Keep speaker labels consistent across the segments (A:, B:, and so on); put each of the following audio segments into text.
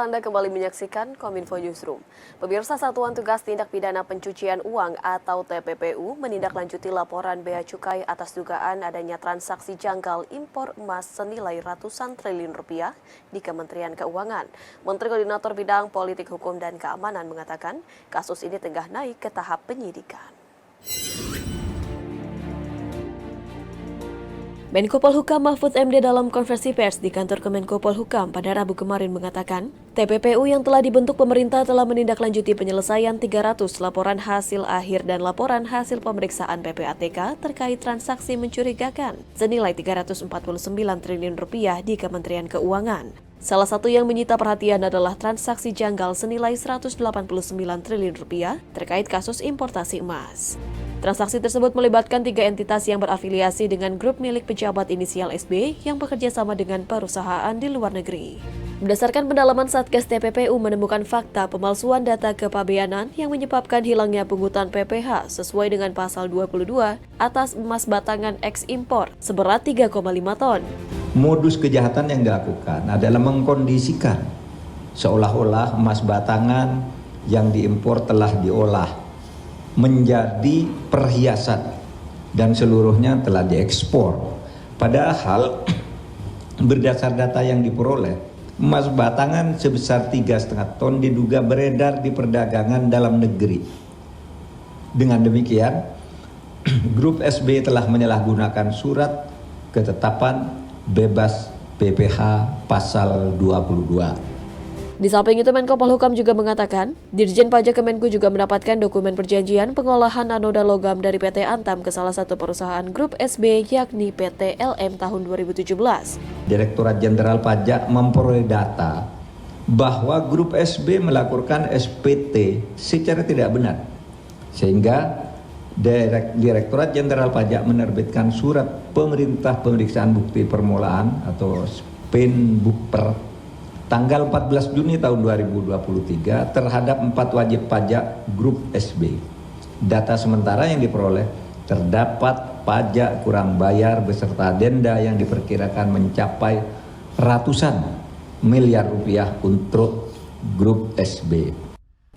A: Anda kembali menyaksikan Kominfo Newsroom. Pemirsa Satuan Tugas Tindak Pidana Pencucian Uang atau TPPU menindaklanjuti laporan Bea Cukai atas dugaan adanya transaksi janggal impor emas senilai ratusan triliun rupiah di Kementerian Keuangan. Menteri Koordinator Bidang Politik Hukum dan Keamanan mengatakan kasus ini tengah naik ke tahap penyidikan. Menko Polhukam Mahfud MD dalam konferensi pers di kantor Kemenko Polhukam pada Rabu kemarin mengatakan, TPPU yang telah dibentuk pemerintah telah menindaklanjuti penyelesaian 300 laporan hasil akhir dan laporan hasil pemeriksaan PPATK terkait transaksi mencurigakan senilai 349 triliun rupiah di Kementerian Keuangan. Salah satu yang menyita perhatian adalah transaksi janggal senilai 189 triliun rupiah terkait kasus importasi emas. Transaksi tersebut melibatkan 3 entitas yang berafiliasi dengan grup milik pejabat inisial SB yang bekerja sama dengan perusahaan di luar negeri. Berdasarkan pendalaman Satgas TPPU menemukan fakta pemalsuan data kepabeanan yang menyebabkan hilangnya pungutan PPh sesuai dengan pasal 22 atas emas batangan ekspor seberat 3,5 ton.
B: Modus kejahatan yang dilakukan adalah mengkondisikan seolah-olah emas batangan yang diimpor telah diolah menjadi perhiasan dan seluruhnya telah diekspor. Padahal berdasar data yang diperoleh, emas batangan sebesar 3,5 ton diduga beredar di perdagangan dalam negeri. Dengan demikian, grup SB telah menyalahgunakan surat ketetapan bebas PPh pasal 22.
A: Di samping itu, Menko Polhukam juga mengatakan, Dirjen Pajak Kemenku juga mendapatkan dokumen perjanjian pengolahan anoda logam dari PT Antam ke salah satu perusahaan grup SB yakni PT LM tahun 2017.
B: Direktorat Jenderal Pajak memperoleh data bahwa grup SB melakukan SPT secara tidak benar. Sehingga Direktorat Jenderal Pajak menerbitkan surat pemerintah pemeriksaan bukti permulaan atau SPIN-Bukper tanggal 14 Juni tahun 2023 terhadap 4 wajib pajak grup SB. Data sementara yang diperoleh terdapat pajak kurang bayar beserta denda yang diperkirakan mencapai ratusan miliar rupiah untuk grup SB.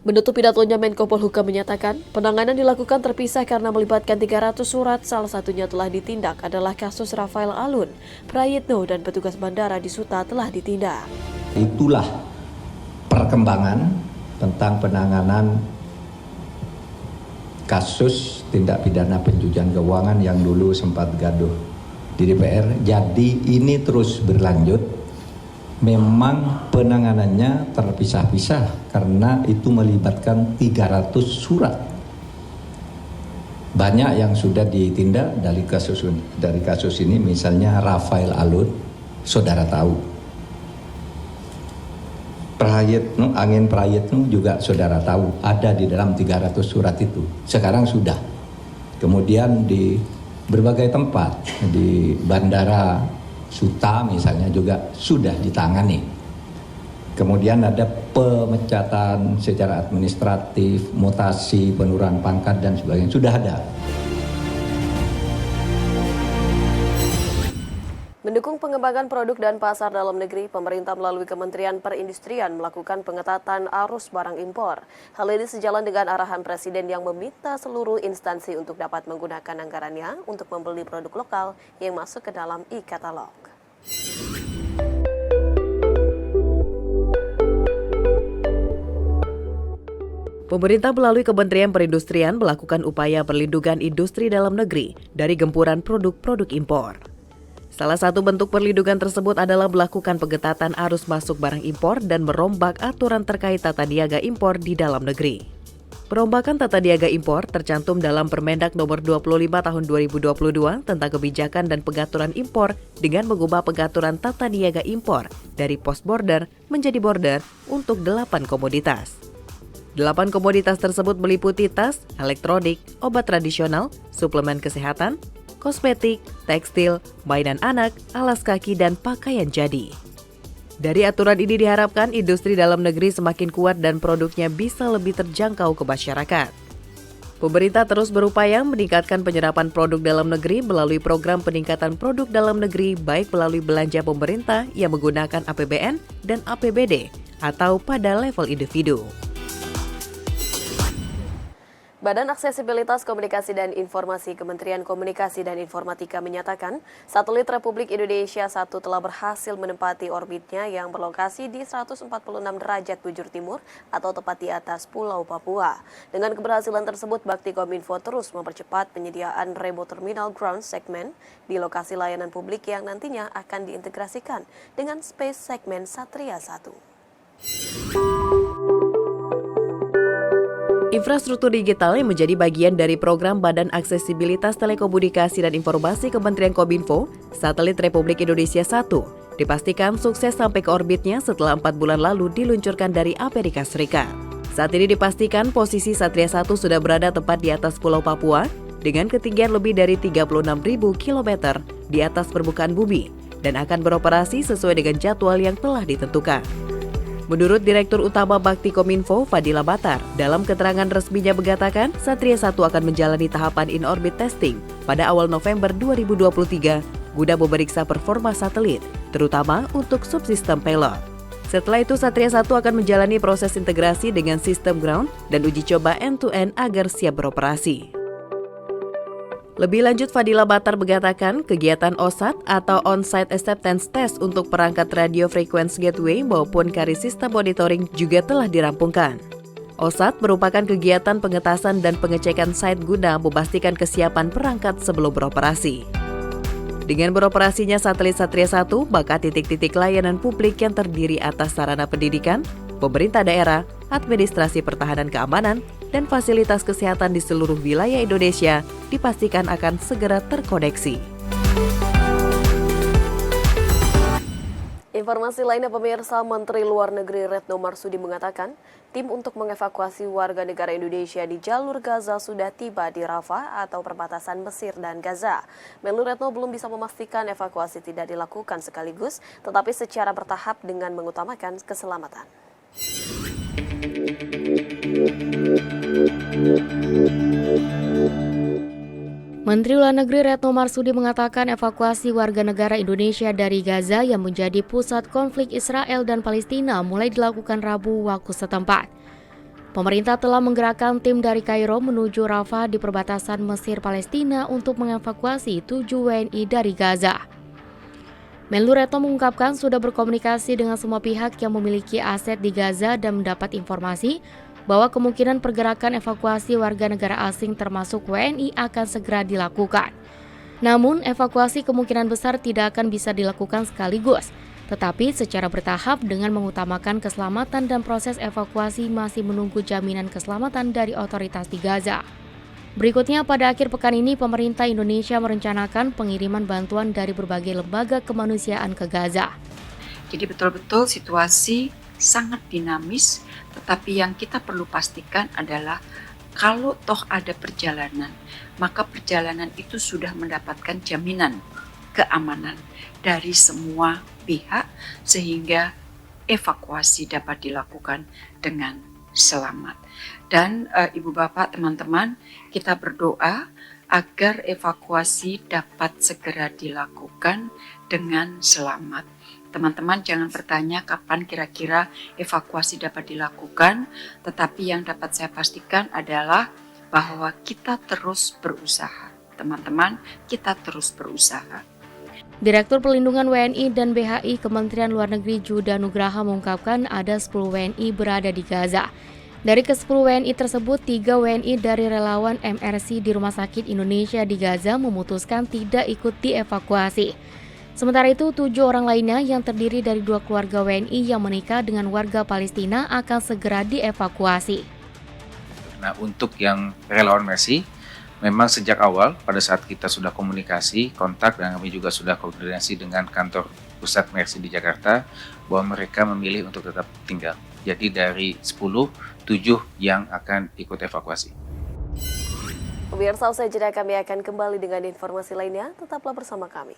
A: Menutup pidatonya, Menko Polhukam menyatakan penanganan dilakukan terpisah karena melibatkan 300 surat, salah satunya telah ditindak adalah kasus Rafael Alun, Prayitno dan petugas bandara di Suta telah ditindak.
B: Itulah perkembangan tentang penanganan kasus tindak pidana pencucian keuangan yang dulu sempat gaduh di DPR. Jadi ini terus berlanjut. Memang penanganannya terpisah-pisah karena itu melibatkan 300 surat. Banyak yang sudah ditindak dari kasus ini, misalnya Rafael Alun, saudara tahu. Prayitno, Angin Prayitno juga saudara tahu, ada di dalam 300 surat itu. Sekarang sudah. Kemudian di berbagai tempat, di bandara Suta misalnya juga sudah ditangani. Kemudian ada pemecatan secara administratif, mutasi, penurunan pangkat dan sebagainya, sudah ada.
A: Mendukung pengembangan produk dan pasar dalam negeri, pemerintah melalui Kementerian Perindustrian melakukan pengetatan arus barang impor. Hal ini sejalan dengan arahan Presiden yang meminta seluruh instansi untuk dapat menggunakan anggarannya untuk membeli produk lokal yang masuk ke dalam e-katalog. Pemerintah melalui Kementerian Perindustrian melakukan upaya perlindungan industri dalam negeri dari gempuran produk-produk impor. Salah satu bentuk perlindungan tersebut adalah melakukan pengetatan arus masuk barang impor dan merombak aturan terkait tata niaga impor di dalam negeri. Perombakan tata niaga impor tercantum dalam Permendak Nomor 25 Tahun 2022 tentang kebijakan dan pengaturan impor dengan mengubah pengaturan tata niaga impor dari post border menjadi border untuk 8 komoditas. 8 komoditas tersebut meliputi tas, elektronik, obat tradisional, suplemen kesehatan, kosmetik, tekstil, mainan anak, alas kaki, dan pakaian jadi. Dari aturan ini diharapkan industri dalam negeri semakin kuat dan produknya bisa lebih terjangkau ke masyarakat. Pemerintah terus berupaya meningkatkan penyerapan produk dalam negeri melalui program peningkatan produk dalam negeri baik melalui belanja pemerintah yang menggunakan APBN dan APBD atau pada level individu.
C: Badan Aksesibilitas Komunikasi dan Informasi Kementerian Komunikasi dan Informatika menyatakan satelit Republik Indonesia 1 telah berhasil menempati orbitnya yang berlokasi di 146 derajat bujur timur atau tepat di atas Pulau Papua. Dengan keberhasilan tersebut, Baktikominfo terus mempercepat penyediaan Remote Terminal Ground Segment di lokasi layanan publik yang nantinya akan diintegrasikan dengan Space Segment Satria 1.
A: Infrastruktur digital yang menjadi bagian dari program Badan Aksesibilitas Telekomunikasi dan Informasi Kementerian Kominfo, satelit Republik Indonesia 1, dipastikan sukses sampai ke orbitnya setelah 4 bulan lalu diluncurkan dari Amerika Serikat. Saat ini dipastikan posisi Satria 1 sudah berada tepat di atas Pulau Papua dengan ketinggian lebih dari 36.000 km di atas permukaan bumi dan akan beroperasi sesuai dengan jadwal yang telah ditentukan. Menurut Direktur Utama Baktikominfo, Fadila Batar, dalam keterangan resminya mengatakan Satria 1 akan menjalani tahapan in-orbit testing pada awal November 2023 guna memeriksa performa satelit, terutama untuk subsistem payload. Setelah itu, Satria 1 akan menjalani proses integrasi dengan sistem ground dan uji coba end-to-end agar siap beroperasi. Lebih lanjut, Fadila Batar mengatakan kegiatan OSAT atau On-Site Acceptance Test untuk perangkat Radio Frequency Gateway maupun KARI System Monitoring juga telah dirampungkan. OSAT merupakan kegiatan pengetasan dan pengecekan site guna memastikan kesiapan perangkat sebelum beroperasi. Dengan beroperasinya satelit Satria 1, maka titik-titik layanan publik yang terdiri atas sarana pendidikan, pemerintah daerah, administrasi pertahanan keamanan, dan fasilitas kesehatan di seluruh wilayah Indonesia dipastikan akan segera terkoneksi.
C: Informasi lainnya, pemirsa, Menteri Luar Negeri Retno Marsudi mengatakan tim untuk mengevakuasi warga negara Indonesia di jalur Gaza sudah tiba di Rafah atau perbatasan Mesir dan Gaza. Menlu Retno belum bisa memastikan evakuasi tidak dilakukan sekaligus, tetapi secara bertahap dengan mengutamakan keselamatan.
D: Menteri Luar Negeri Retno Marsudi mengatakan evakuasi warga negara Indonesia dari Gaza yang menjadi pusat konflik Israel dan Palestina mulai dilakukan Rabu waktu setempat. Pemerintah telah menggerakkan tim dari Kairo menuju Rafah di perbatasan Mesir-Palestina untuk mengevakuasi 7 WNI dari Gaza. Menlu Retno mengungkapkan sudah berkomunikasi dengan semua pihak yang memiliki aset di Gaza dan mendapat informasi bahwa kemungkinan pergerakan evakuasi warga negara asing termasuk WNI akan segera dilakukan. Namun, evakuasi kemungkinan besar tidak akan bisa dilakukan sekaligus, tetapi secara bertahap dengan mengutamakan keselamatan dan proses evakuasi masih menunggu jaminan keselamatan dari otoritas di Gaza. Berikutnya, pada akhir pekan ini, pemerintah Indonesia merencanakan pengiriman bantuan dari berbagai lembaga kemanusiaan ke Gaza.
E: Jadi betul-betul situasi sangat dinamis, tetapi yang kita perlu pastikan adalah kalau toh ada perjalanan, maka perjalanan itu sudah mendapatkan jaminan keamanan dari semua pihak sehingga evakuasi dapat dilakukan dengan selamat. Dan Ibu Bapak, teman-teman, kita berdoa agar evakuasi dapat segera dilakukan dengan selamat. Teman-teman jangan bertanya kapan kira-kira evakuasi dapat dilakukan, tetapi yang dapat saya pastikan adalah bahwa kita terus berusaha. Teman-teman, kita terus berusaha.
D: Direktur Perlindungan WNI dan BHI Kementerian Luar Negeri Juda Nugraha mengungkapkan ada 10 WNI berada di Gaza. Dari ke-10 WNI tersebut, 3 WNI dari relawan MRC di Rumah Sakit Indonesia di Gaza memutuskan tidak ikut dievakuasi. Sementara itu, 7 orang lainnya yang terdiri dari 2 keluarga WNI yang menikah dengan warga Palestina akan segera dievakuasi.
F: Nah, untuk yang relawan Mercy, memang sejak awal pada saat kita sudah komunikasi, kontak, dan kami juga sudah koordinasi dengan kantor pusat Mercy di Jakarta, bahwa mereka memilih untuk tetap tinggal. Jadi dari 10, 7 yang akan ikut evakuasi.
C: Pemirsa, usai jeda kami akan kembali dengan informasi lainnya, tetaplah bersama kami.